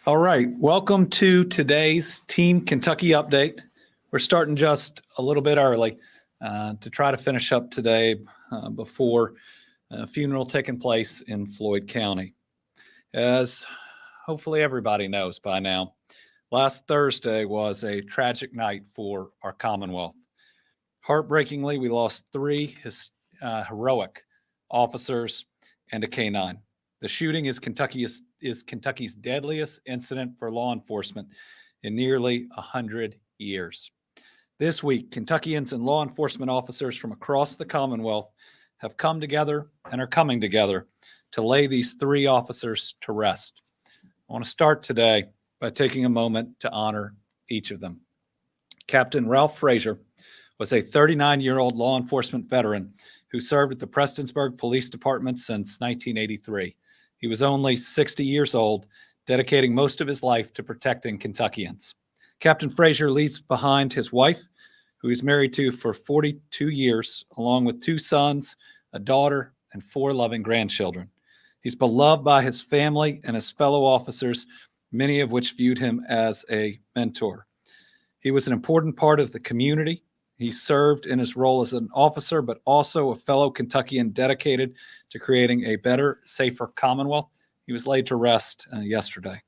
All right, welcome to today's Team Kentucky update. We're starting just a little bit early to try to finish up today before a funeral taking place in Floyd County. As hopefully everybody knows by now, last Thursday was a tragic night for our Commonwealth. Heartbreakingly, we lost three heroic officers and a canine. The shooting is Kentucky's deadliest incident for law enforcement in nearly 100 years. This week, Kentuckians and law enforcement officers from across the Commonwealth have come together and are coming together to lay these three officers to rest. I want to start today by taking a moment to honor each of them. Captain Ralph Frazier was a 39-year-old law enforcement veteran who served at the Prestonsburg Police Department since 1983. He was only 60 years old, dedicating most of his life to protecting Kentuckians. Captain Frazier leaves behind his wife, who he's married to for 42 years, along with two sons, a daughter, and four loving grandchildren. He's beloved by his family and his fellow officers, many of which viewed him as a mentor. He was an important part of the community. He served in his role as an officer, but also a fellow Kentuckian dedicated to creating a better, safer Commonwealth. He was laid to rest yesterday.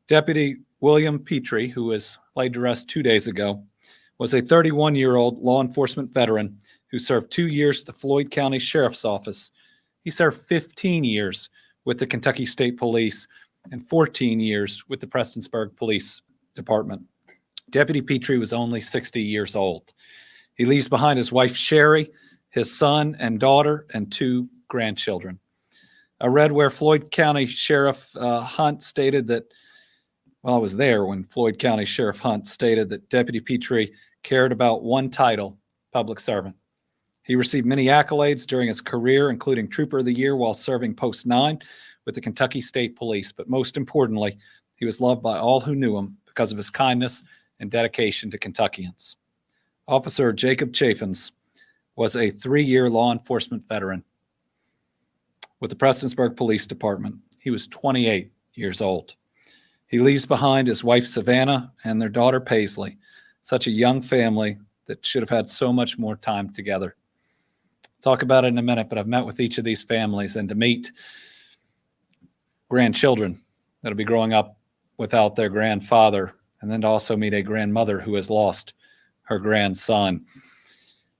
Deputy William Petrie, who was laid to rest 2 days ago, was a 31-year-old law enforcement veteran who served 2 years at the Floyd County Sheriff's Office. He served 15 years with the Kentucky State Police and 14 years with the Prestonsburg Police Department. Deputy Petrie was only 60 years old. He leaves behind his wife, Sherry, his son and daughter, and two grandchildren. I read where Floyd County Sheriff Hunt stated that, well, I was there when Floyd County Sheriff Hunt stated that Deputy Petrie cared about one title, public servant. He received many accolades during his career, including Trooper of the Year while serving Post 9 with the Kentucky State Police. But most importantly, he was loved by all who knew him because of his kindness and dedication to Kentuckians. Officer Jacob Chaffins was a 3-year law enforcement veteran with the Prestonsburg Police Department. He was 28 years old. He leaves behind his wife, Savannah, and their daughter, Paisley, such a young family that should have had so much more time together. Talk about it in a minute, but I've met with each of these families, and to meet grandchildren that'll be growing up without their grandfather, and then to also meet a grandmother who has lost her grandson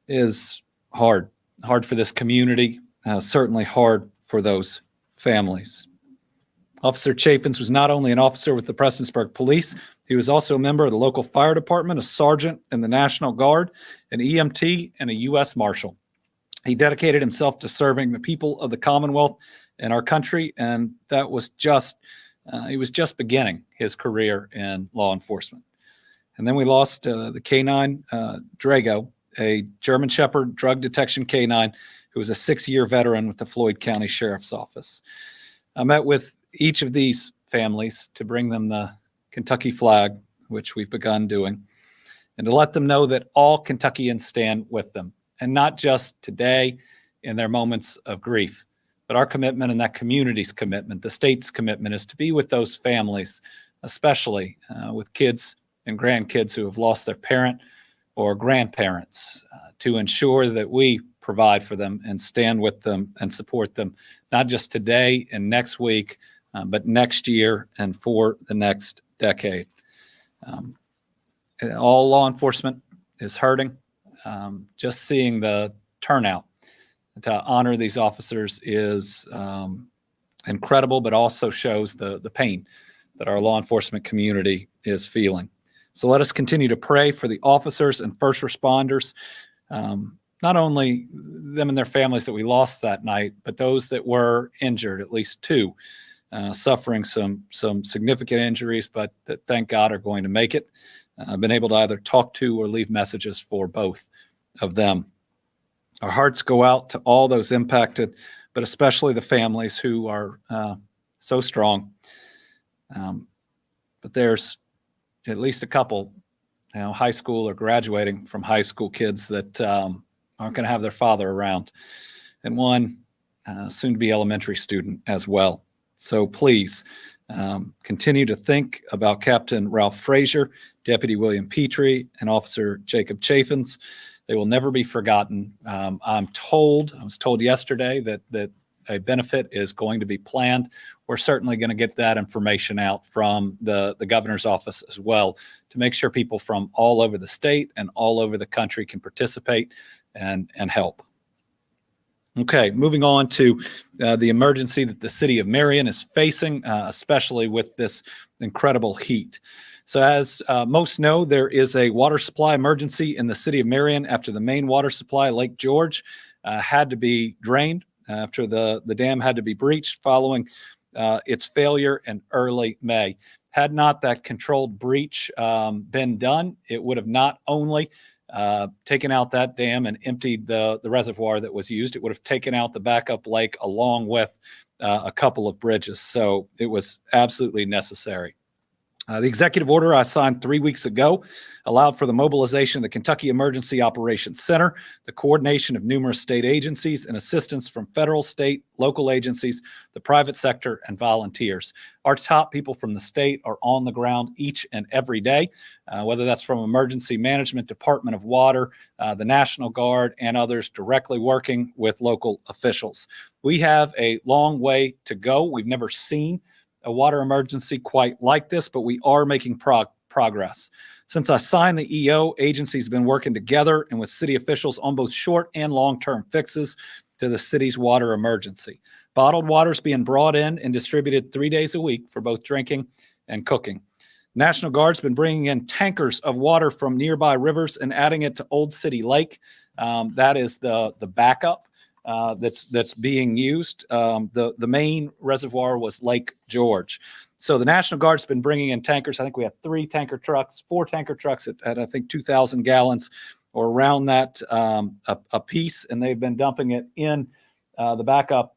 is hard for this community, certainly hard for those families. Officer Chaffins was not only an officer with the Prestonsburg Police, he was also a member of the local fire department, a sergeant in the National Guard, an EMT, and a U.S. Marshal. He dedicated himself to serving the people of the Commonwealth and our country, and that was he was just beginning his career in law enforcement. And then we lost the canine, Drago, a German Shepherd drug detection canine who was a 6-year veteran with the Floyd County Sheriff's Office. I met with each of these families to bring them the Kentucky flag, which we've begun doing, and to let them know that all Kentuckians stand with them, and not just today in their moments of grief. But our commitment and that community's commitment, the state's commitment, is to be with those families, especially with kids and grandkids who have lost their parent or grandparents, to ensure that we provide for them and stand with them and support them, not just today and next week, but next year and for the next decade. All law enforcement is hurting. Just seeing the turnout to honor these officers is incredible, but also shows the pain that our law enforcement community is feeling. So let us continue to pray for the officers and first responders, not only them and their families that we lost that night, but those that were injured, at least two, suffering some significant injuries, but that, thank God, are going to make it. I've been able to either talk to or leave messages for both of them. Our hearts go out to all those impacted, but especially the families who are so strong. But there's at least a couple, high school or graduating from high school kids that aren't going to have their father around, and one soon to be elementary student as well. So please Continue to think about Captain Ralph Frazier, Deputy William Petrie, and Officer Jacob Chaffins. They will never be forgotten. I was told yesterday that a benefit is going to be planned. We're certainly going to get that information out from the governor's office as well to make sure people from all over the state and all over the country can participate and help. Okay, moving on to the emergency that the city of Marion is facing, especially with this incredible heat. So as most know, there is a water supply emergency in the city of Marion after the main water supply, Lake George, had to be drained after the dam had to be breached following its failure in early May. Had not that controlled breach been done, it would have not only taken out that dam and emptied the reservoir that was used, it would have taken out the backup lake along with a couple of bridges. So it was absolutely necessary. The executive order I signed 3 weeks ago allowed for the mobilization of the Kentucky Emergency Operations Center, the coordination of numerous state agencies, and assistance from federal, state, local agencies, the private sector, and volunteers. Our top people from the state are on the ground each and every day, whether that's from Emergency Management, Department of Water, the National Guard, and others directly working with local officials. We have a long way to go. We've never seen a water emergency quite like this, but we are making progress. Since I signed the EO, agencies have been working together and with city officials on both short and long-term fixes to the city's water emergency. Bottled water is being brought in and distributed 3 days a week for both drinking and cooking. National Guard's been bringing in tankers of water from nearby rivers and adding it to Old City Lake. That is the backup that's being used. The main reservoir was Lake George. So the National Guard's been bringing in tankers. I think we have 4 tanker trucks at I think 2,000 gallons or around that a piece, and they've been dumping it in the backup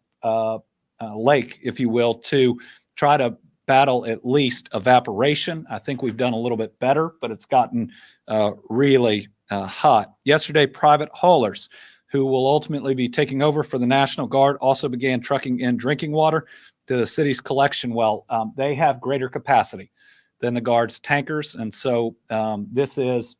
lake, if you will, to try to battle at least evaporation. I think we've done a little bit better, but it's gotten really hot. Yesterday, private haulers who will ultimately be taking over for the National Guard also began trucking in drinking water to the city's collection well. They have greater capacity than the Guard's tankers, and so this is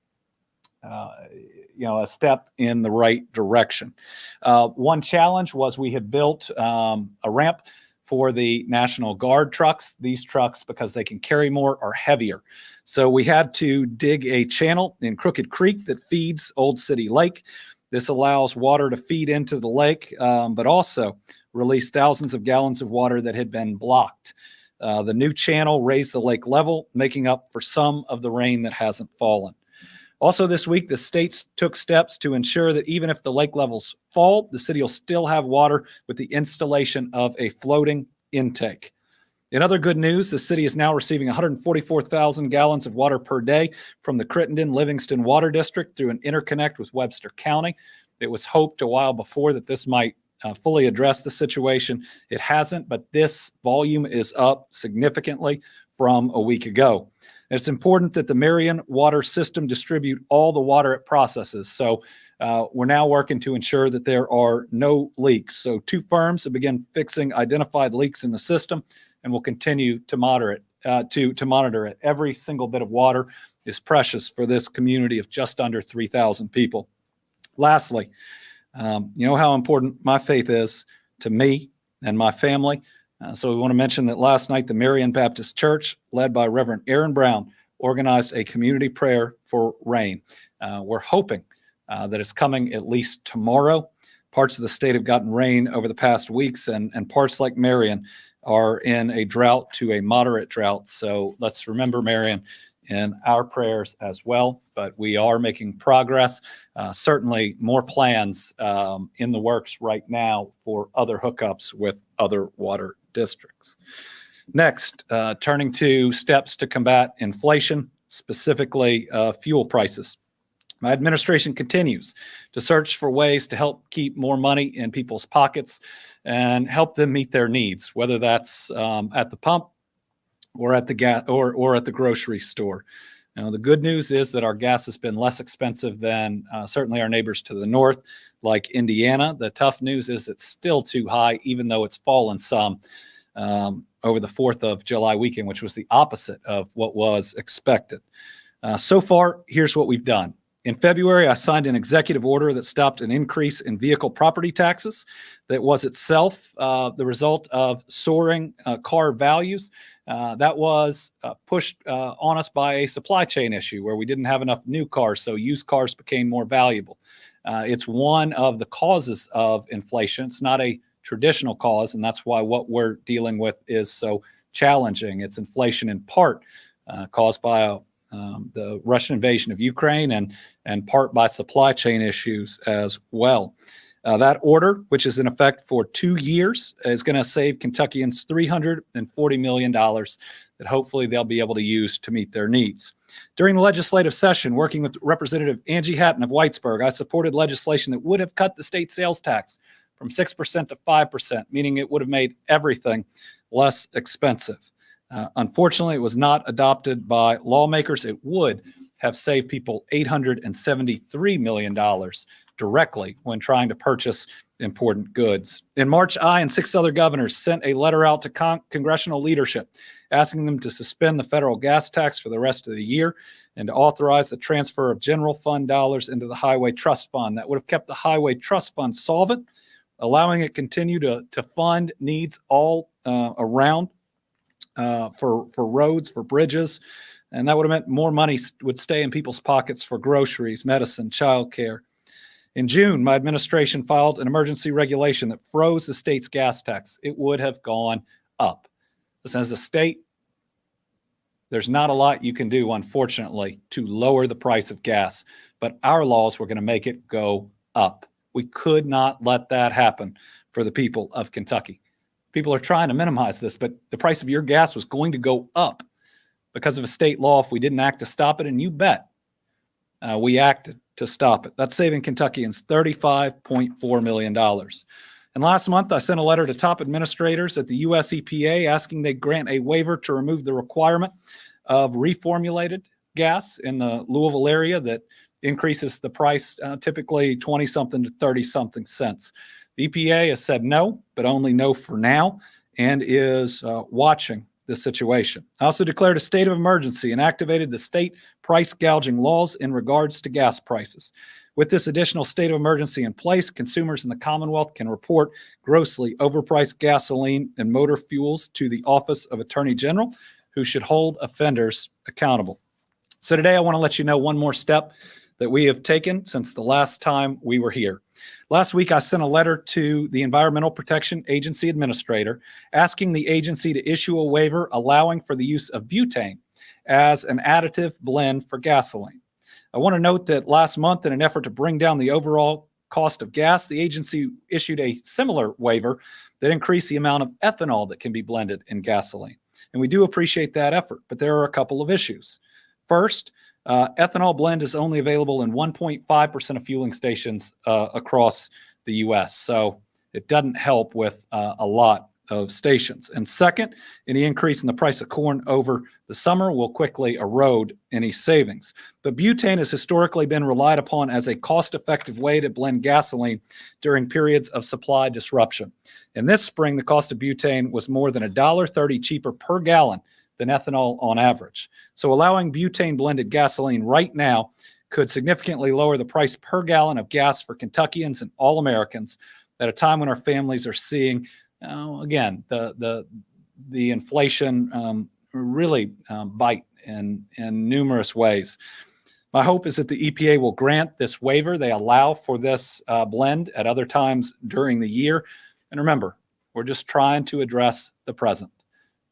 a step in the right direction. One challenge was we had built a ramp for the National Guard trucks. These trucks, because they can carry more, are heavier. So we had to dig a channel in Crooked Creek that feeds Old City Lake. This allows water to feed into the lake, but also release thousands of gallons of water that had been blocked. The new channel raised the lake level, making up for some of the rain that hasn't fallen. Also this week, the states took steps to ensure that even if the lake levels fall, the city will still have water with the installation of a floating intake. In other good news, the city is now receiving 144,000 gallons of water per day from the Crittenden-Livingston Water District through an interconnect with Webster County. It was hoped a while before that this might fully address the situation. It hasn't, but this volume is up significantly from a week ago. And it's important that the Marion water system distribute all the water it processes. So we're now working to ensure that there are no leaks. So 2 firms have begun fixing identified leaks in the system, and we'll continue to monitor it. Every single bit of water is precious for this community of just under 3,000 people. Lastly, you know how important my faith is to me and my family. So we want to mention that last night, the Marion Baptist Church, led by Reverend Aaron Brown, organized a community prayer for rain. We're hoping that it's coming at least tomorrow. Parts of the state have gotten rain over the past weeks, and parts like Marion are in a drought to a moderate drought. So let's remember Marion in our prayers as well. But we are making progress. Certainly more plans in the works right now for other hookups with other water districts. Next, turning to steps to combat inflation, specifically fuel prices. My administration continues to search for ways to help keep more money in people's pockets and help them meet their needs, whether that's at the pump or at the gas or at the grocery store. Now, the good news is that our gas has been less expensive than certainly our neighbors to the north, like Indiana. The tough news is it's still too high, even though it's fallen some. over the 4th of July weekend, which was the opposite of what was expected. So far, here's what we've done. In February, I signed an executive order that stopped an increase in vehicle property taxes that was itself the result of soaring car values. That was pushed on us by a supply chain issue where we didn't have enough new cars, so used cars became more valuable. It's one of the causes of inflation. It's not a traditional cause, and that's why what we're dealing with is so challenging. It's inflation in part caused by the Russian invasion of Ukraine and part by supply chain issues as well. That order, which is in effect for 2 years, is going to save Kentuckians $340 million that hopefully they'll be able to use to meet their needs. During the legislative session, working with Representative Angie Hatton of Whitesburg, I supported legislation that would have cut the state sales tax from 6% to 5%, meaning it would have made everything less expensive. Unfortunately, it was not adopted by lawmakers. It would have saved people $873 million directly when trying to purchase important goods. In March, I and 6 other governors sent a letter out to congressional leadership asking them to suspend the federal gas tax for the rest of the year and to authorize the transfer of general fund dollars into the Highway Trust Fund. That would have kept the Highway Trust Fund solvent, allowing it continue to fund needs all around for roads, for bridges, and that would have meant more money would stay in people's pockets for groceries, medicine, childcare. In June, my administration filed an emergency regulation that froze the state's gas tax. It would have gone up. Listen, as a state, there's not a lot you can do, unfortunately, to lower the price of gas, but our laws were going to make it go up. We could not let that happen for the people of Kentucky. People are trying to minimize this, but the price of your gas was going to go up because of a state law if we didn't act to stop it, and you bet we acted to stop it. That's saving Kentuckians $35.4 million. And last month, I sent a letter to top administrators at the U.S. EPA asking they grant a waiver to remove the requirement of reformulated gas in the Louisville area that increases the price typically 20-something to 30-something cents. The EPA has said no, but only no for now, and is watching the situation. I also declared a state of emergency and activated the state price gouging laws in regards to gas prices. With this additional state of emergency in place, consumers in the Commonwealth can report grossly overpriced gasoline and motor fuels to the Office of Attorney General, who should hold offenders accountable. So today I want to let you know one more step that we have taken since the last time we were here. Last week, I sent a letter to the Environmental Protection Agency administrator asking the agency to issue a waiver allowing for the use of butane as an additive blend for gasoline. I want to note that last month, in an effort to bring down the overall cost of gas, the agency issued a similar waiver that increased the amount of ethanol that can be blended in gasoline. And we do appreciate that effort, but there are a couple of issues. First, ethanol blend is only available in 1.5% of fueling stations across the U.S., so it doesn't help with a lot of stations. And second, any increase in the price of corn over the summer will quickly erode any savings. But butane has historically been relied upon as a cost-effective way to blend gasoline during periods of supply disruption. And this spring, the cost of butane was more than $1.30 cheaper per gallon than ethanol on average. So allowing butane blended gasoline right now could significantly lower the price per gallon of gas for Kentuckians and all Americans at a time when our families are seeing, again, the inflation really bite in numerous ways. My hope is that the EPA will grant this waiver. They allow for this blend at other times during the year. And remember, we're just trying to address the present.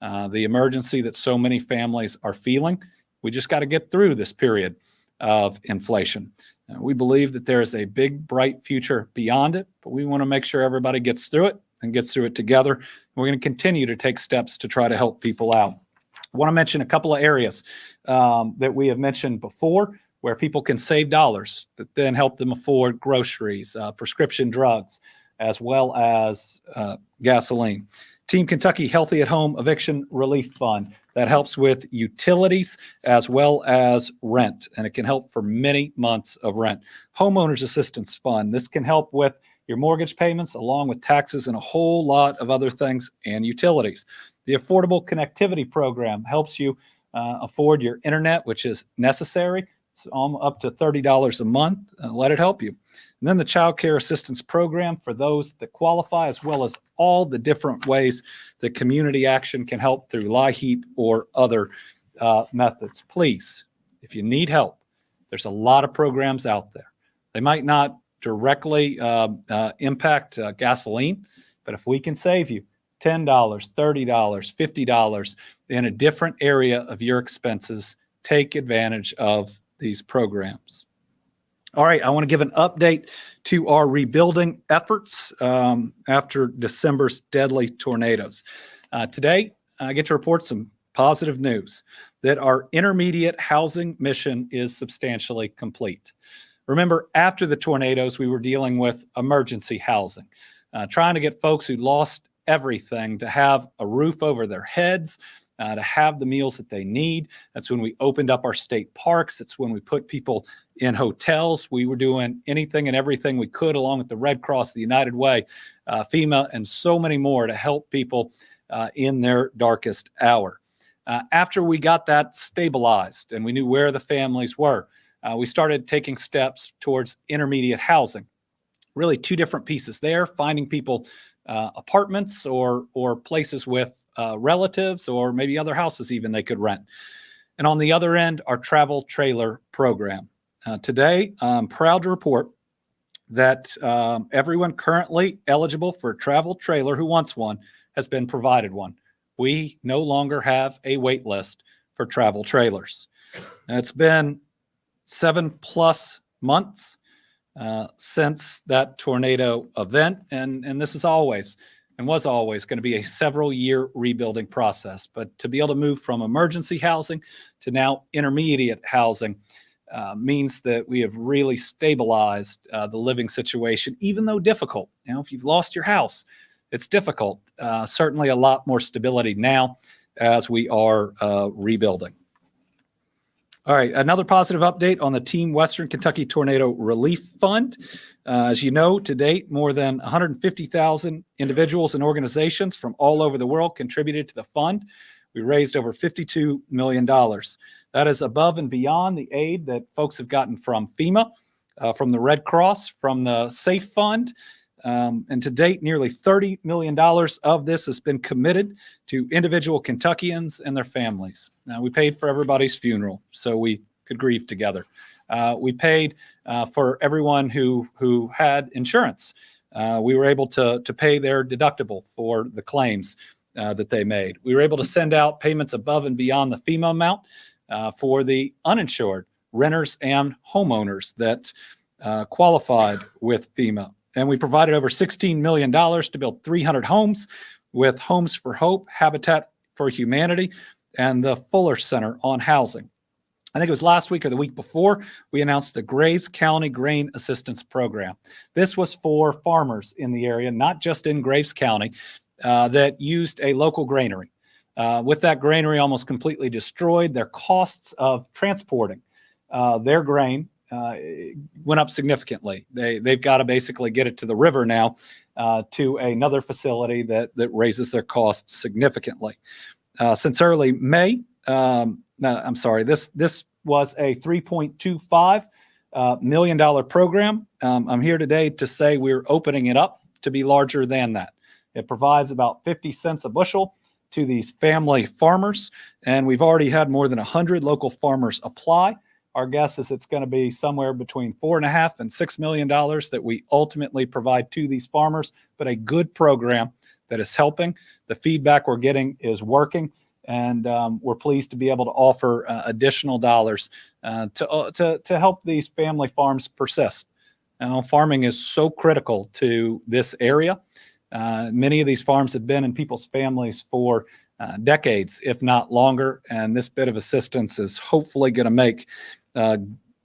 The emergency that so many families are feeling. We just got to get through this period of inflation. We believe that there is a big, bright future beyond it, but we want to make sure everybody gets through it and gets through it together. We're going to continue to take steps to try to help people out. I want to mention a couple of areas that we have mentioned before where people can save dollars that then help them afford groceries, prescription drugs, as well as gasoline. Team Kentucky Healthy at Home Eviction Relief Fund that helps with utilities as well as rent, and it can help for many months of rent. Homeowners Assistance Fund. This can help with your mortgage payments, along with taxes and a whole lot of other things and utilities. The Affordable Connectivity Program helps you afford your internet, which is necessary. It's up to $30 a month. Let it help you. And then the Child Care Assistance Program for those that qualify, as well as all the different ways that community action can help through LIHEAP or other methods. Please, if you need help, there's a lot of programs out there. They might not directly impact gasoline, but if we can save you $10, $30, $50 in a different area of your expenses, take advantage of these programs. All right, I want to give an update to our rebuilding efforts after December's deadly tornadoes. Today, I get to report some positive news that our intermediate housing mission is substantially complete. Remember, after the tornadoes, we were dealing with emergency housing, trying to get folks who lost everything to have a roof over their heads, to have the meals that they need. That's when we opened up our state parks. It's when we put people in hotels. We were doing anything and everything we could, along with the Red Cross, the United Way, FEMA, and so many more, to help people in their darkest hour. After we got that stabilized and we knew where the families were, we started taking steps towards intermediate housing. Really two different pieces there: finding people apartments or places with relatives, or maybe other houses even they could rent. And on the other end, our travel trailer program. Today, I'm proud to report that everyone currently eligible for a travel trailer who wants one has been provided one. We no longer have a wait list for travel trailers. And it's been 7+ months since that tornado event, and this is always and was always going to be a several-year rebuilding process. But to be able to move from emergency housing to now intermediate housing means that we have really stabilized the living situation, even though difficult. You know, if you've lost your house, it's difficult. Certainly a lot more stability now as we are rebuilding. All right, another positive update on the Team Western Kentucky Tornado Relief Fund. As you know, to date, more than 150,000 individuals and organizations from all over the world contributed to the fund. We raised over $52 million. That is above and beyond the aid that folks have gotten from FEMA, from the Red Cross, from the SAFE Fund. And to date, nearly $30 million of this has been committed to individual Kentuckians and their families. Now, we paid for everybody's funeral so we could grieve together. We paid for everyone who had insurance. We were able to pay their deductible for the claims that they made. We were able to send out payments above and beyond the FEMA amount for the uninsured renters and homeowners that qualified with FEMA. And we provided over $16 million to build 300 homes with Homes for Hope, Habitat for Humanity, and the Fuller Center on Housing. I think it was last week or the week before, we announced the Graves County Grain Assistance Program. This was for farmers in the area, not just in Graves County, that used a local granary. With that granary almost completely destroyed, their costs of transporting their grain went up significantly. They've got to basically get it to the river now to another facility that raises their costs significantly. Since early May, this was a $3.25 million program. I'm here today to say we're opening it up to be larger than that. It provides about 50 cents a bushel to these family farmers, and we've already had more than 100 local farmers apply. Our guess is it's going to be somewhere between $4.5 and $6 million that we ultimately provide to these farmers, but a good program that is helping. The feedback we're getting is working, and we're pleased to be able to offer additional dollars to help these family farms persist. Now, farming is so critical to this area. Many of these farms have been in people's families for decades, if not longer, and this bit of assistance is hopefully going to make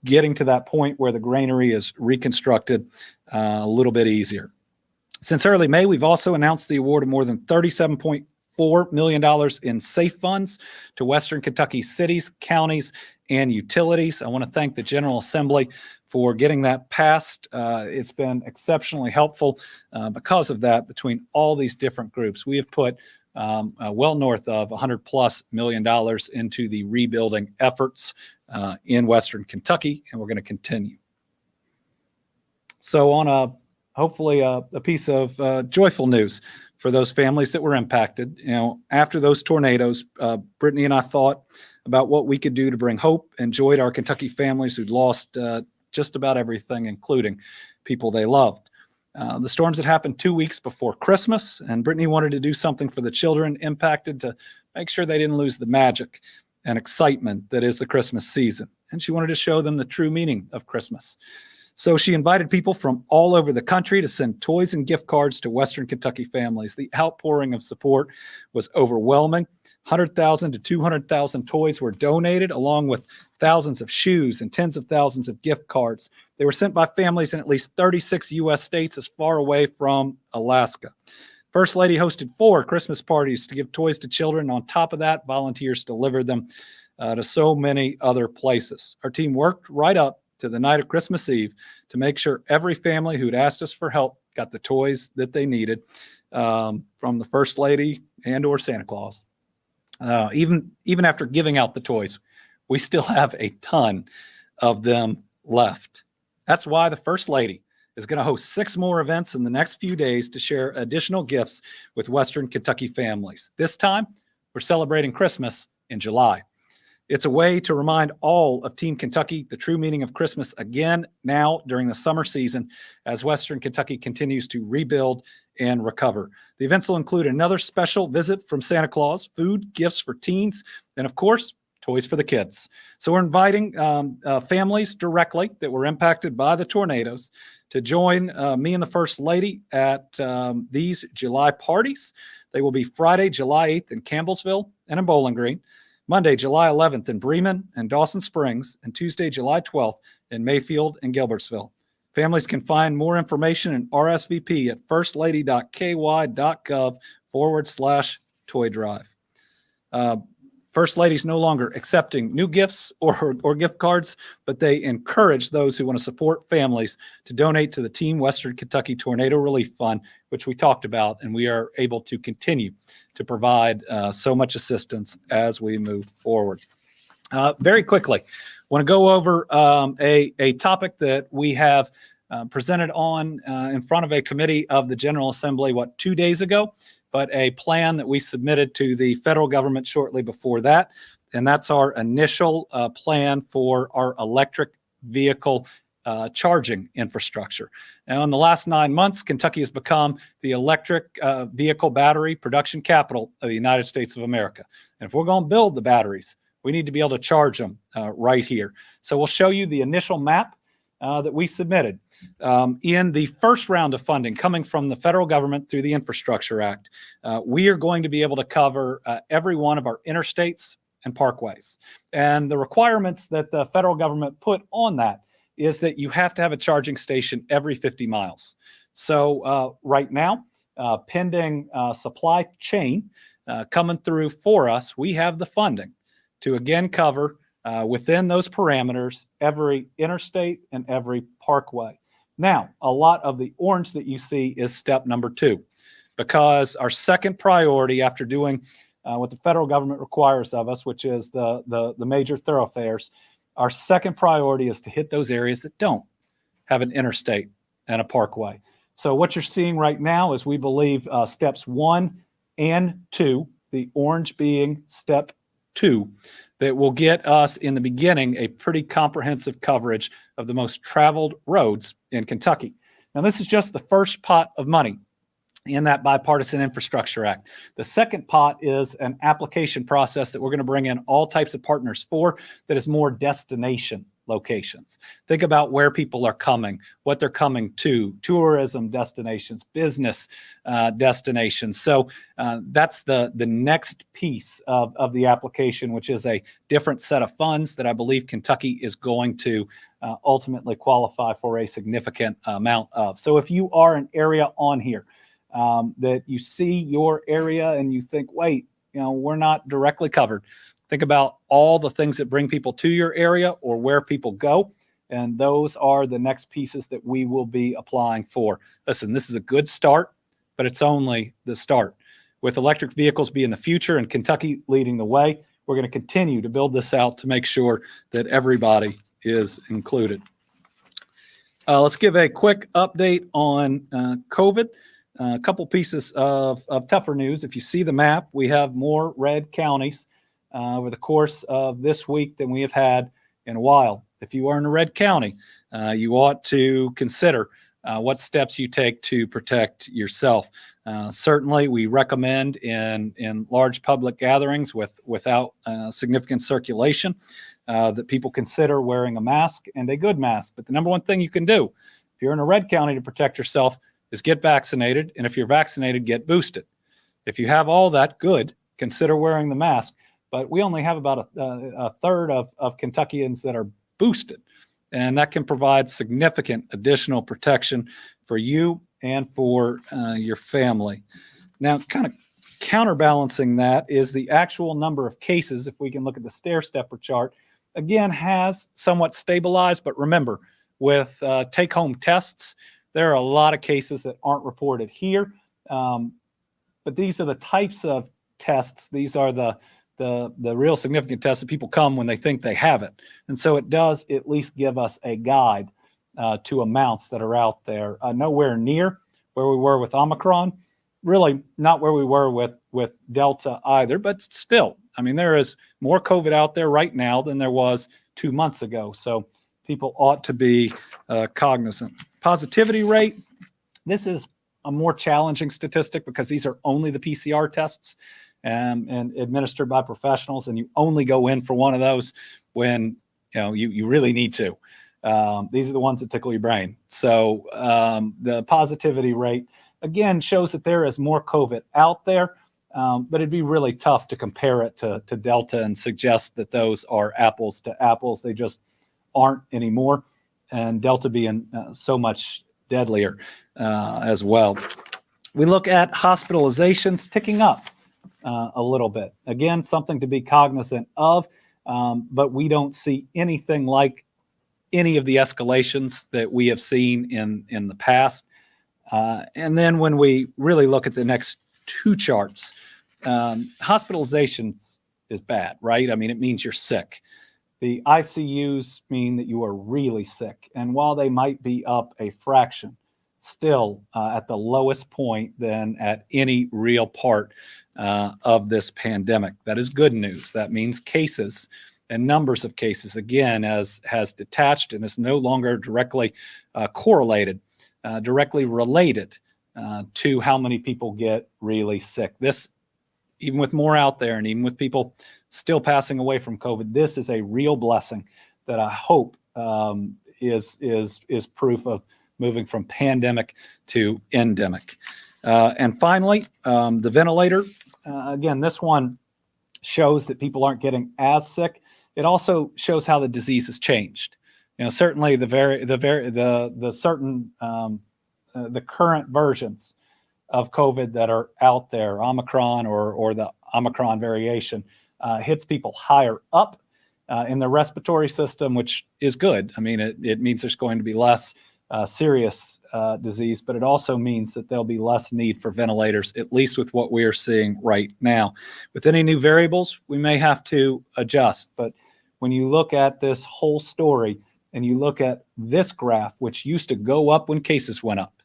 getting to that point where the granary is reconstructed a little bit easier. Since early May, we've also announced the award of more than $4 million in safe funds to Western Kentucky cities, counties, and utilities. I want to thank the General Assembly for getting that passed. It's been exceptionally helpful because of that between all these different groups. We have put well north of $100+ million into the rebuilding efforts in Western Kentucky, and we're going to continue. So on hopefully a piece of joyful news for those families that were impacted. After those tornadoes, Brittany and I thought about what we could do to bring hope and joy to our Kentucky families who'd lost just about everything, including people they loved. The storms had happened 2 weeks before Christmas, and Brittany wanted to do something for the children impacted to make sure they didn't lose the magic and excitement that is the Christmas season. And she wanted to show them the true meaning of Christmas. So she invited people from all over the country to send toys and gift cards to Western Kentucky families. The outpouring of support was overwhelming. 100,000 to 200,000 toys were donated, along with thousands of shoes and tens of thousands of gift cards. They were sent by families in at least 36 U.S. states as far away from Alaska. First Lady hosted 4 Christmas parties to give toys to children. On top of that, volunteers delivered them to so many other places. Our team worked right up to the night of Christmas Eve to make sure every family who'd asked us for help got the toys that they needed from the First Lady and or Santa Claus. Even after giving out the toys, we still have a ton of them left. That's why the First Lady is going to host 6 more events in the next few days to share additional gifts with Western Kentucky families. This time, we're celebrating Christmas in July. It's a way to remind all of Team Kentucky the true meaning of Christmas again now during the summer season as Western Kentucky continues to rebuild and recover. The events will include another special visit from Santa Claus, food, gifts for teens, and of course, toys for the kids. So we're inviting families directly that were impacted by the tornadoes to join me and the First Lady at these July parties. They will be Friday, July 8th in Campbellsville and in Bowling Green, Monday, July 11th in Bremen and Dawson Springs, and Tuesday, July 12th in Mayfield and Gilbertsville. Families can find more information and RSVP at firstlady.ky.gov/toy drive. First Lady's no longer accepting new gifts or gift cards, but they encourage those who want to support families to donate to the Team Western Kentucky Tornado Relief Fund, which we talked about, and we are able to continue to provide so much assistance as we move forward. Very quickly, I want to go over a topic that we have presented on in front of a committee of the General Assembly, 2 days ago, but a plan that we submitted to the federal government shortly before that. And that's our initial plan for our electric vehicle charging infrastructure. Now, in the last 9 months, Kentucky has become the electric vehicle battery production capital of the United States of America. And if we're going to build the batteries, we need to be able to charge them right here. So we'll show you the initial map that we submitted. In the first round of funding coming from the federal government through the Infrastructure Act, we are going to be able to cover every one of our interstates and parkways. And the requirements that the federal government put on that is that you have to have a charging station every 50 miles. So right now, pending supply chain coming through for us, we have the funding to again cover within those parameters every interstate and every parkway. Now, a lot of the orange that you see is step number 2, because our second priority after doing what the federal government requires of us, which is the major thoroughfares, our second priority is to hit those areas that don't have an interstate and a parkway. So what you're seeing right now is we believe steps 1 and 2, the orange being step 2, that will get us in the beginning a pretty comprehensive coverage of the most traveled roads in Kentucky. Now, this is just the first pot of money in that Bipartisan Infrastructure Act. The second pot is an application process that we're going to bring in all types of partners for that is more destination locations. Think about where people are coming, what they're coming to, tourism destinations, business destinations. So that's the next piece of the application, which is a different set of funds that I believe Kentucky is going to ultimately qualify for a significant amount of. So if you are an area on here that you see your area and you think, wait, we're not directly covered. Think about all the things that bring people to your area or where people go. And those are the next pieces that we will be applying for. Listen, this is a good start, but it's only the start. With electric vehicles being the future and Kentucky leading the way, we're going to continue to build this out to make sure that everybody is included. Let's give a quick update on COVID. A couple pieces of tougher news. If you see the map, we have more red counties over the course of this week than we have had in a while. If you are in a red county, you ought to consider what steps you take to protect yourself. Certainly, we recommend in large public gatherings without significant circulation that people consider wearing a mask, and a good mask. But the number one thing you can do if you're in a red county to protect yourself is get vaccinated, and if you're vaccinated, get boosted. If you have all that, good, consider wearing the mask. But we only have about a third of Kentuckians that are boosted, and that can provide significant additional protection for you and for your family. Now, kind of counterbalancing that is the actual number of cases. If we can look at the stair-stepper chart, again, has somewhat stabilized. But remember, with take-home tests, there are a lot of cases that aren't reported here. But these are the types of tests. These are the real significant tests that people come when they think they have it. And so it does at least give us a guide to amounts that are out there. Nowhere near where we were with Omicron, really not where we were with Delta either, but still, I mean, there is more COVID out there right now than there was 2 months ago. So people ought to be cognizant. Positivity rate, this is a more challenging statistic because these are only the PCR tests and administered by professionals, and you only go in for one of those when you really need to. These are the ones that tickle your brain. So the positivity rate, again, shows that there is more COVID out there, but it'd be really tough to compare it to Delta and suggest that those are apples to apples. They just aren't anymore, and Delta being so much deadlier as well. We look at hospitalizations ticking up a little bit. Again, something to be cognizant of, but we don't see anything like any of the escalations that we have seen in the past. And then when we really look at the next two charts, hospitalizations is bad, right? I mean, it means you're sick. The ICUs mean that you are really sick. And while they might be up a fraction, still at the lowest point than at any real part of this pandemic. That is good news. That means cases and numbers of cases, again, has detached and is no longer directly correlated, directly related to how many people get really sick. This, even with more out there and even with people still passing away from COVID, this is a real blessing that I hope is proof of moving from pandemic to endemic. And finally, the ventilator. Again, this one shows that people aren't getting as sick. It also shows how the disease has changed. Certainly the current versions of COVID that are out there, Omicron or the Omicron variation, hits people higher up in the respiratory system, which is good. I mean, it means there's going to be less serious disease, but it also means that there'll be less need for ventilators, at least with what we are seeing right now. With any new variables, we may have to adjust. But when you look at this whole story and you look at this graph, which used to go up when cases went up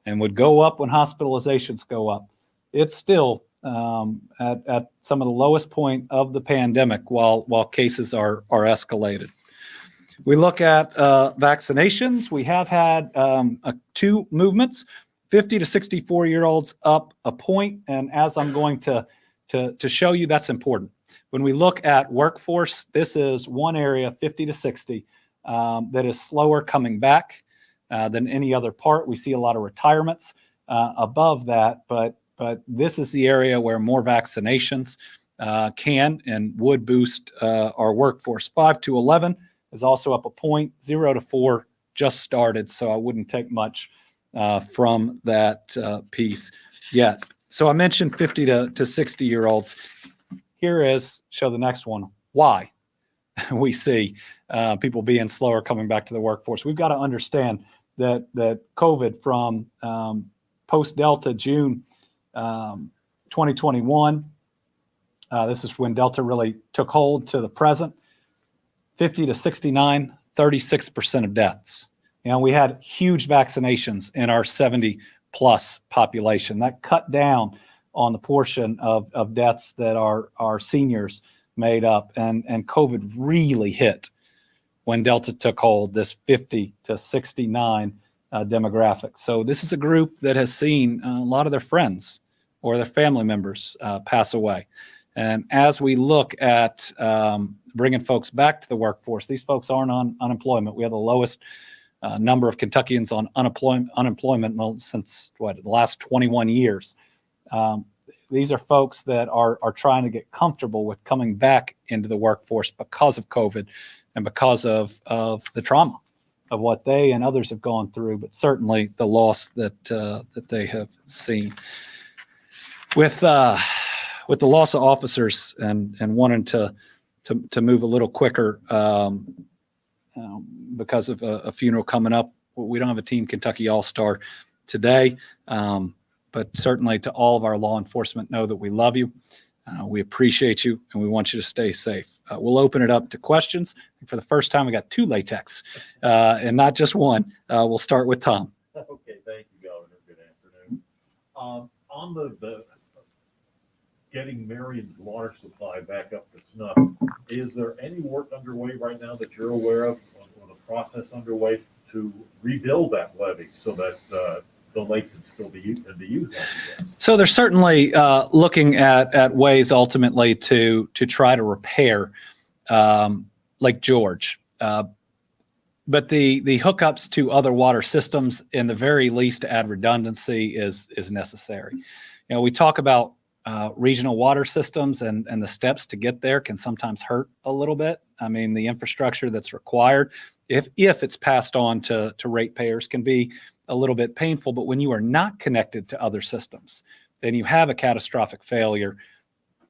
and would go up when hospitalizations go up, it's still at some of the lowest point of the pandemic while cases are escalated. We look at vaccinations. We have had two movements, 50 to 64-year-olds up a point. And as I'm going to show you, that's important. When we look at workforce, this is one area, 50 to 60, that is slower coming back than any other part. We see a lot of retirements above that, but this is the area where more vaccinations can and would boost our workforce. 5 to 11 is also up a point. 0 to 4 just started, so I wouldn't take much from that piece. yet. So I mentioned 50 to 60-year-olds. Show the next one, why we see people being slower coming back to the workforce. We've got to understand that COVID from post-Delta June 2021, this is when Delta really took hold, to the present, 50 to 69, 36% of deaths. We had huge vaccinations in our 70 plus population. That cut down on the portion of deaths that our seniors made up. And COVID really hit when Delta took hold, this 50 to 69 demographic. So this is a group that has seen a lot of their friends or their family members pass away. And as we look at bringing folks back to the workforce, these folks aren't on unemployment. We have the lowest number of Kentuckians on unemployment since the last 21 years. These are folks that are trying to get comfortable with coming back into the workforce because of COVID and because of the trauma of what they and others have gone through, but certainly the loss that they have seen. With the loss of officers and wanting to move a little quicker because of a funeral coming up, we don't have a Team Kentucky All-Star today, but certainly to all of our law enforcement, know that we love you, we appreciate you, and we want you to stay safe. We'll open it up to questions. For the first time, we got 2 latex and not just one. We'll start with Tom. Okay, thank you, Governor. Good afternoon. On the getting Marion's water supply back up to snuff, is there any work underway right now that you're aware of, or the process underway to rebuild that levee so that the lake can still be used again? So they're certainly looking at ways ultimately to try to repair Lake George. But the hookups to other water systems, in the very least, to add redundancy is necessary. We talk about regional water systems, and the steps to get there can sometimes hurt a little bit. I mean, the infrastructure that's required, if it's passed on to ratepayers, can be a little bit painful. But when you are not connected to other systems and you have a catastrophic failure,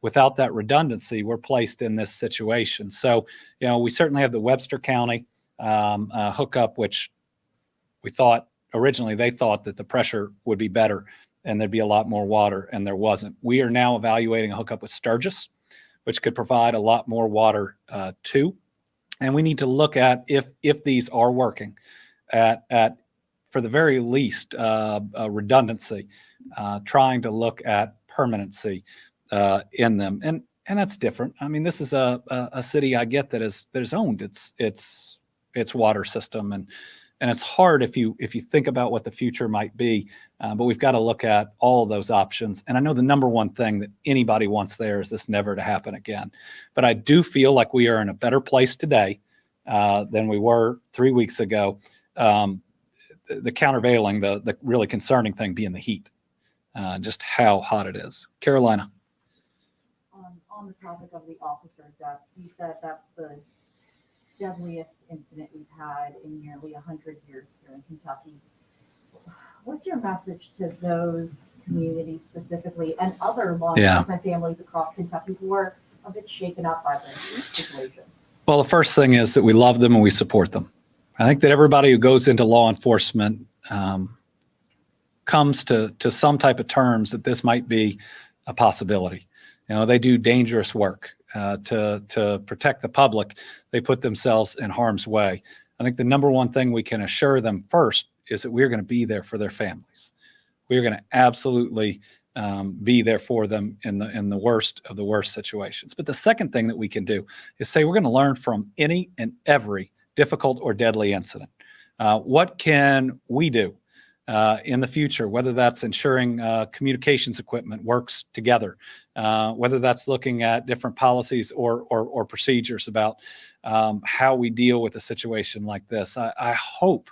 without that redundancy, we're placed in this situation. So, we certainly have the Webster County hookup, which we thought originally, they thought that the pressure would be better and there'd be a lot more water, and there wasn't. We are now evaluating a hookup with Sturgis, which could provide a lot more water too. And we need to look at if these are working at for the very least redundancy, trying to look at permanency in them. And that's different. I mean, this is a city, I get, that has owned its water system, and it's hard if you think about what the future might be, but we've got to look at all of those options. And I know the number one thing that anybody wants there is this never to happen again. But I do feel like we are in a better place today than we were 3 weeks ago. The countervailing, the really concerning thing being the heat, just how hot it is. Carolina. On the topic of the officer deaths, you said that's the deadliest incident we've had in nearly 100 years here in Kentucky. What's your message to those communities specifically, and other law enforcement families across Kentucky who are a bit shaken up by this situation? Well, the first thing is that we love them and we support them. I think that everybody who goes into law enforcement comes to some type of terms that this might be a possibility. They do dangerous work. To protect the public, they put themselves in harm's way. I think the number one thing we can assure them first is that we're going to be there for their families. We're going to absolutely be there for them in the worst of the worst situations. But the second thing that we can do is say we're going to learn from any and every difficult or deadly incident. What can we do in the future, whether that's ensuring communications equipment works together, whether that's looking at different policies or procedures about how we deal with a situation like this. I hope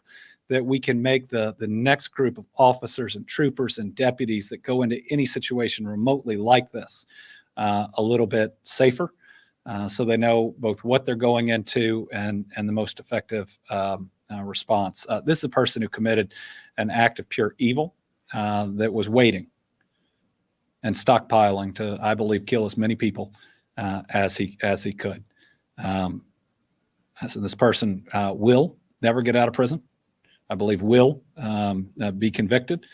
that we can make the next group of officers and troopers and deputies that go into any situation remotely like this a little bit safer, so they know both what they're going into and the most effective response. This is a person who committed an act of pure evil that was waiting stockpiling to, I believe, kill as many people as he could. So this person will never get out of prison. I believe will be convicted,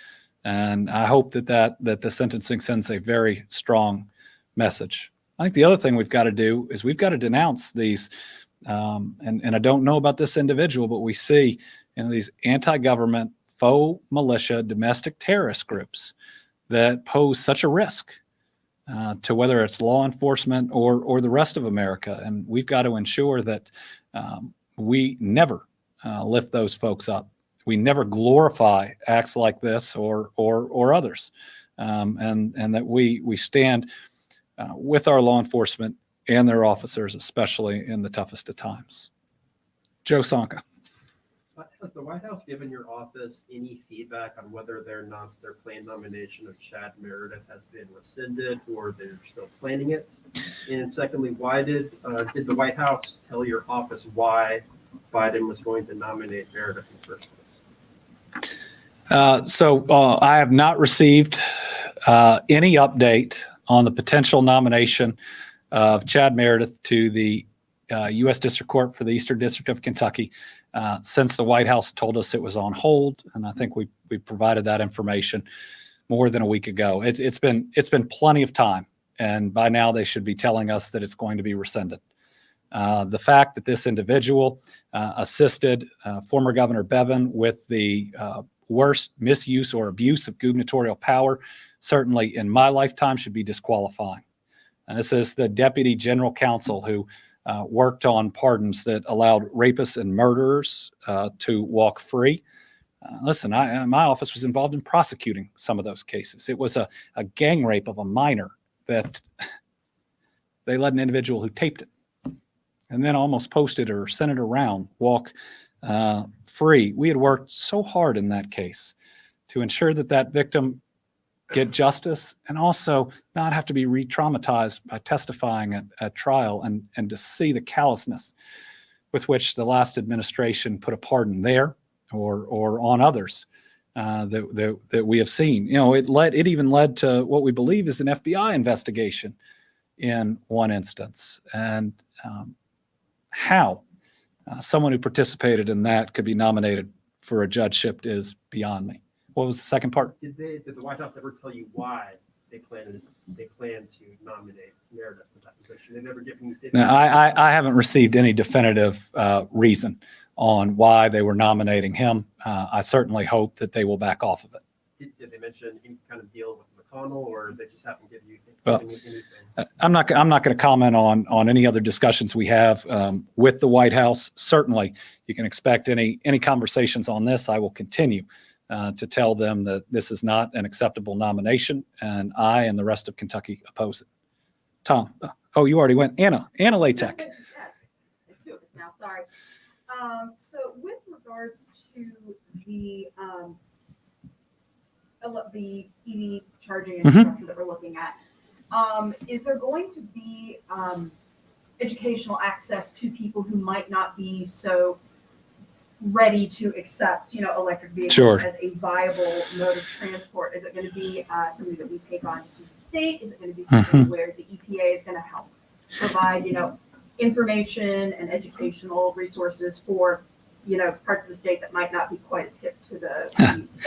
and I hope that the sentencing sends a very strong message. I think the other thing we've got to do is we've got to denounce these, and I don't know about this individual, but we see these anti-government, faux militia, domestic terrorist groups that pose such a risk to whether it's law enforcement or the rest of America, and we've got to ensure that we never lift those folks up. We never glorify acts like this or others, and that we stand with our law enforcement and their officers, especially in the toughest of times. Joe Sonka. Has the White House given your office any feedback on whether their planned nomination of Chad Meredith has been rescinded or they're still planning it? And secondly, why did the White House tell your office why Biden was going to nominate Meredith in the first place? So I have not received any update on the potential nomination of Chad Meredith to the U.S. District Court for the Eastern District of Kentucky since the White House told us it was on hold, and I think we provided that information more than a week ago. It's been plenty of time, and by now they should be telling us that it's going to be rescinded. The fact that this individual assisted former Governor Bevin with the worst misuse or abuse of gubernatorial power, certainly in my lifetime, should be disqualifying. And this is the Deputy General Counsel who worked on pardons that allowed rapists and murderers to walk free. Listen, my office was involved in prosecuting some of those cases. It was a gang rape of a minor that they let an individual who taped it and then almost posted or sent it around walk free. We had worked so hard in that case to ensure that victim get justice and also not have to be re-traumatized by testifying at trial, and to see the callousness with which the last administration put a pardon there or on others that we have seen. It even led to what we believe is an FBI investigation in one instance. And how someone who participated in that could be nominated for a judgeship is beyond me. What was the second part? Did the White House ever tell you why they plan to nominate Meredith for that position? They never given you. No, I haven't received any definitive reason on why they were nominating him. I certainly hope that they will back off of it. Did they mention any kind of deal with McConnell, or they just haven't given you anything? I'm not going to comment on any other discussions we have with the White House. Certainly, you can expect any conversations on this. I will continue to tell them that this is not an acceptable nomination, and I and the rest of Kentucky oppose it. Tom, you already went. Anna Latek. Yeah, two of us now, sorry. So with regards to the EV charging infrastructure that we're looking at, is there going to be educational access to people who might not be so ready to accept, electric vehicles as a viable mode of transport? Is it going to be something that we take on just as a state? Is it going to be something where the EPA is going to help provide, information and educational resources for, parts of the state that might not be quite as hip to the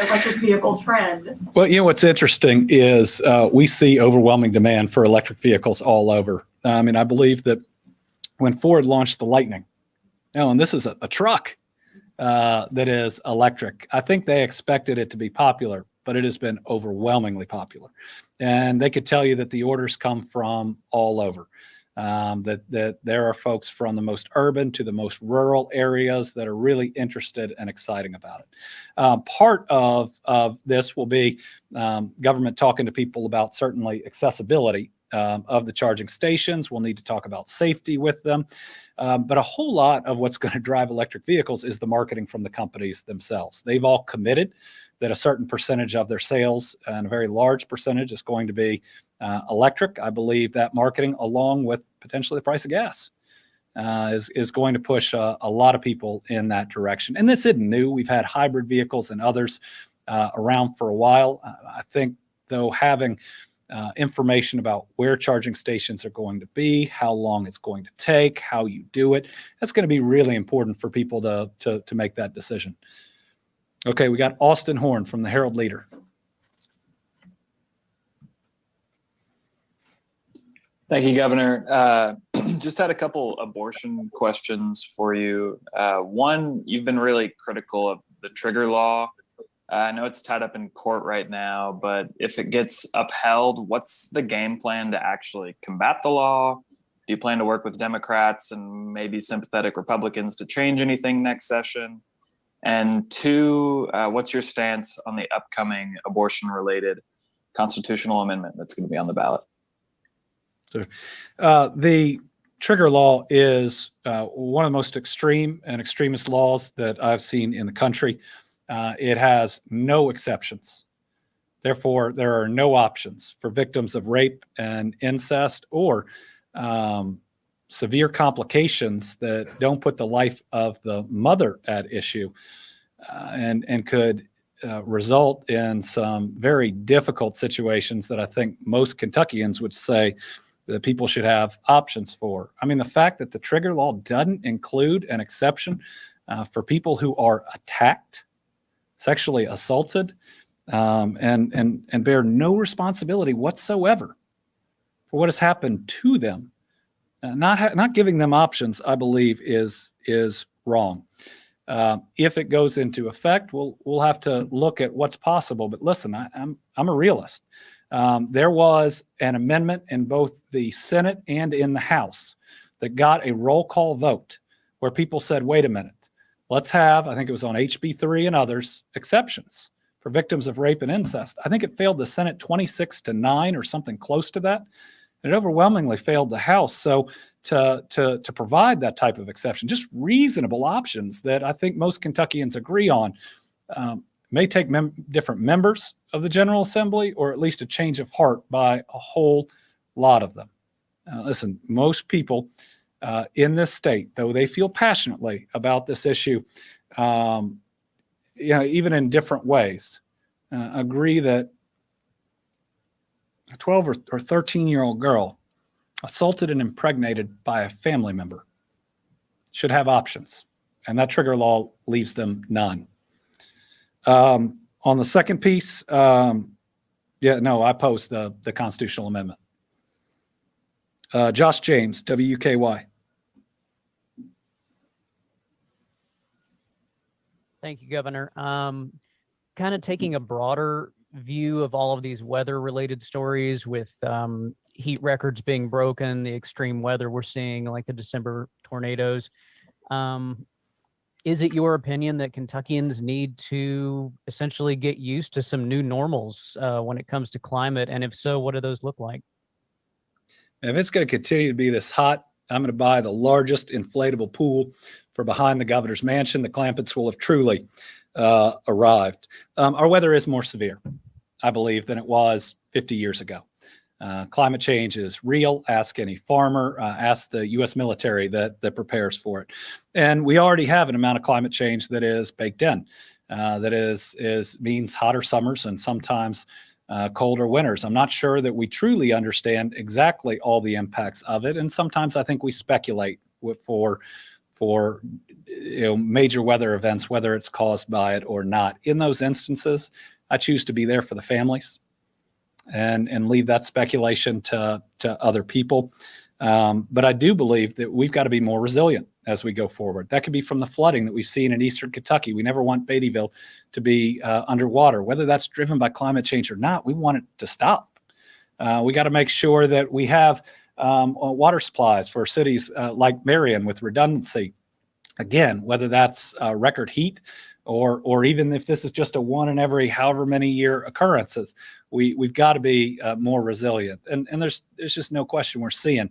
electric vehicle trend? Well, what's interesting is we see overwhelming demand for electric vehicles all over. I believe that when Ford launched the Lightning, and this is a truck that is electric, I think they expected it to be popular, but it has been overwhelmingly popular. And they could tell you that the orders come from all over. That there are folks from the most urban to the most rural areas that are really interested and exciting about it. Part of this will be government talking to people about certainly accessibility of the charging stations. We'll need to talk about safety with them. But a whole lot of what's going to drive electric vehicles is the marketing from the companies themselves. They've all committed that a certain percentage of their sales, and a very large percentage, is going to be electric. I believe that marketing, along with potentially the price of gas, is going to push a lot of people in that direction. And this isn't new. We've had hybrid vehicles and others around for a while. I think, though, having information about where charging stations are going to be, how long it's going to take, how you do it. That's going to be really important for people to make that decision. Okay, we got Austin Horn from the Herald Leader. Thank you, Governor. Just had a couple abortion questions for you. One, you've been really critical of the trigger law. I know it's tied up in court right now, but if it gets upheld, what's the game plan to actually combat the law? Do you plan to work with Democrats and maybe sympathetic Republicans to change anything next session? And two, what's your stance on the upcoming abortion-related constitutional amendment that's going to be on the ballot? The trigger law is one of the most extreme and extremist laws that I've seen in the country. It has no exceptions. Therefore, there are no options for victims of rape and incest or severe complications that don't put the life of the mother at issue and could result in some very difficult situations that I think most Kentuckians would say that people should have options for. I mean, the fact that the trigger law doesn't include an exception for people who are attacked, sexually assaulted, and bear no responsibility whatsoever for what has happened to them. Not giving them options, I believe, is wrong. If it goes into effect, we'll have to look at what's possible. But listen, I'm a realist. There was an amendment in both the Senate and in the House that got a roll call vote where people said, wait a minute, let's have, I think it was on HB3 and others, exceptions for victims of rape and incest. I think it failed the Senate 26-9 or something close to that. And it overwhelmingly failed the House. So to provide that type of exception, just reasonable options that I think most Kentuckians agree on, may take different members of the General Assembly or at least a change of heart by a whole lot of them. Listen, most people in this state, though they feel passionately about this issue, even in different ways, agree that a 12 or 13-year-old girl assaulted and impregnated by a family member should have options, and that trigger law leaves them none. On the second piece, I oppose the constitutional amendment. Josh James, WUKY. Thank you, Governor. Kind of taking a broader view of all of these weather-related stories with heat records being broken, the extreme weather we're seeing, like the December tornadoes. Is it your opinion that Kentuckians need to essentially get used to some new normals when it comes to climate? And if so, what do those look like? If it's going to continue to be this hot, I'm going to buy the largest inflatable pool for behind the governor's mansion. The Clampetts will have truly arrived. Our weather is more severe, I believe, than it was 50 years ago. Climate change is real. Ask any farmer, ask the U.S. military that prepares for it. And we already have an amount of climate change that is baked in, that means hotter summers and sometimes colder winters. I'm not sure that we truly understand exactly all the impacts of it. And sometimes I think we speculate for major weather events, whether it's caused by it or not. In those instances, I choose to be there for the families and leave that speculation to other people. But I do believe that we've got to be more resilient as we go forward. That could be from the flooding that we've seen in eastern Kentucky. We never want Beattyville to be underwater. Whether that's driven by climate change or not, we want it to stop. We got to make sure that we have water supplies for cities like Marion with redundancy. Again, whether that's record heat or even if this is just a one in every however many year occurrences, we've got to be more resilient. And there's just no question we're seeing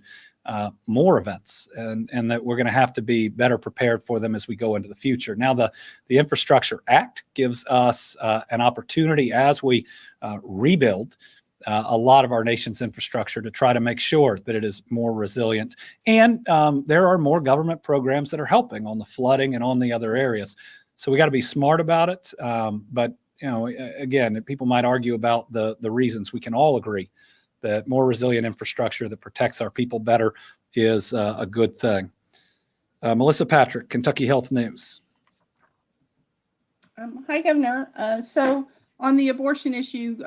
more events and that we're going to have to be better prepared for them as we go into the future. Now, the Infrastructure Act gives us an opportunity as we rebuild a lot of our nation's infrastructure to try to make sure that it is more resilient. And there are more government programs that are helping on the flooding and on the other areas. So we got to be smart about it. But, again, people might argue about the reasons. We can all agree that more resilient infrastructure that protects our people better is a good thing. Melissa Patrick, Kentucky Health News. Hi, Governor. So on the abortion issue,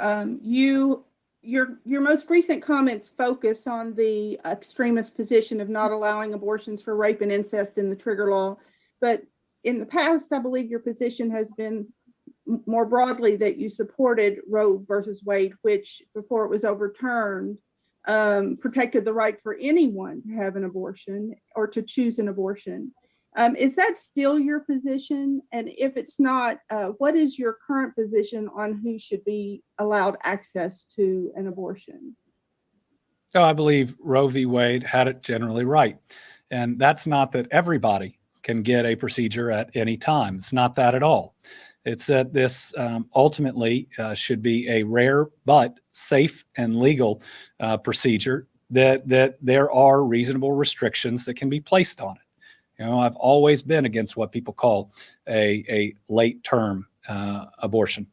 your most recent comments focus on the extremist position of not allowing abortions for rape and incest in the trigger law. But in the past, I believe your position has been more broadly that you supported Roe versus Wade, which before it was overturned, protected the right for anyone to have an abortion or to choose an abortion. Is that still your position? And if it's not, what is your current position on who should be allowed access to an abortion? So I believe Roe v. Wade had it generally right. And that's not that everybody can get a procedure at any time. It's not that at all. It's that this ultimately should be a rare but safe and legal procedure that there are reasonable restrictions that can be placed on it. You know, I've always been against what people call a late term abortion.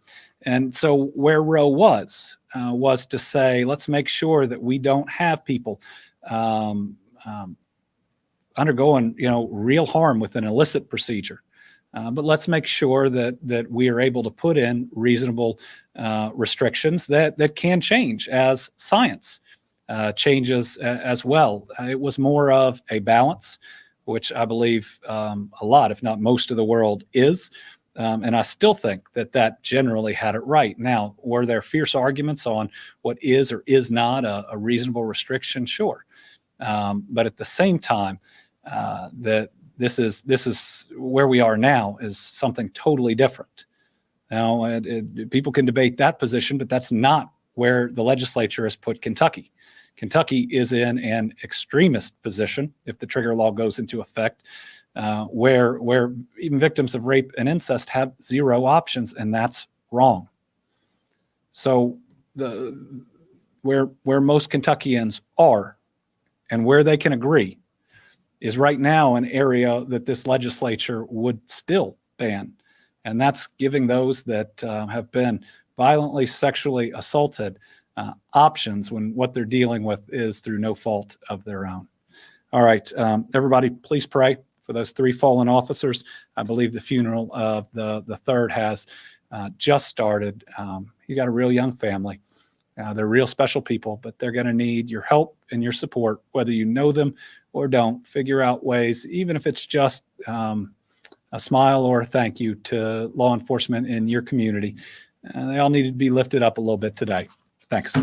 And so where Roe was to say, let's make sure that we don't have people undergoing, real harm with an illicit procedure. But let's make sure that we are able to put in reasonable restrictions that can change as science changes as well. It was more of a balance, which I believe a lot, if not most of the world is. And I still think that generally had it right. Now, were there fierce arguments on what is or is not a reasonable restriction? Sure. But at the same time, that this is where we are now is something totally different. Now, people can debate that position, but that's not where the legislature has put Kentucky. Kentucky is in an extremist position if the trigger law goes into effect, where even victims of rape and incest have zero options, and that's wrong. So where most Kentuckians are and where they can agree is right now an area that this legislature would still ban, and that's giving those that have been violently sexually assaulted options when what they're dealing with is through no fault of their own. All right, everybody, please pray for those 3 fallen officers. I believe the funeral of the third has just started. You got a real young family. They're real special people, but they're going to need your help and your support, whether you know them or don't. Figure out ways, even if it's just a smile or a thank you to law enforcement in your community. They all need to be lifted up a little bit today. Thanks.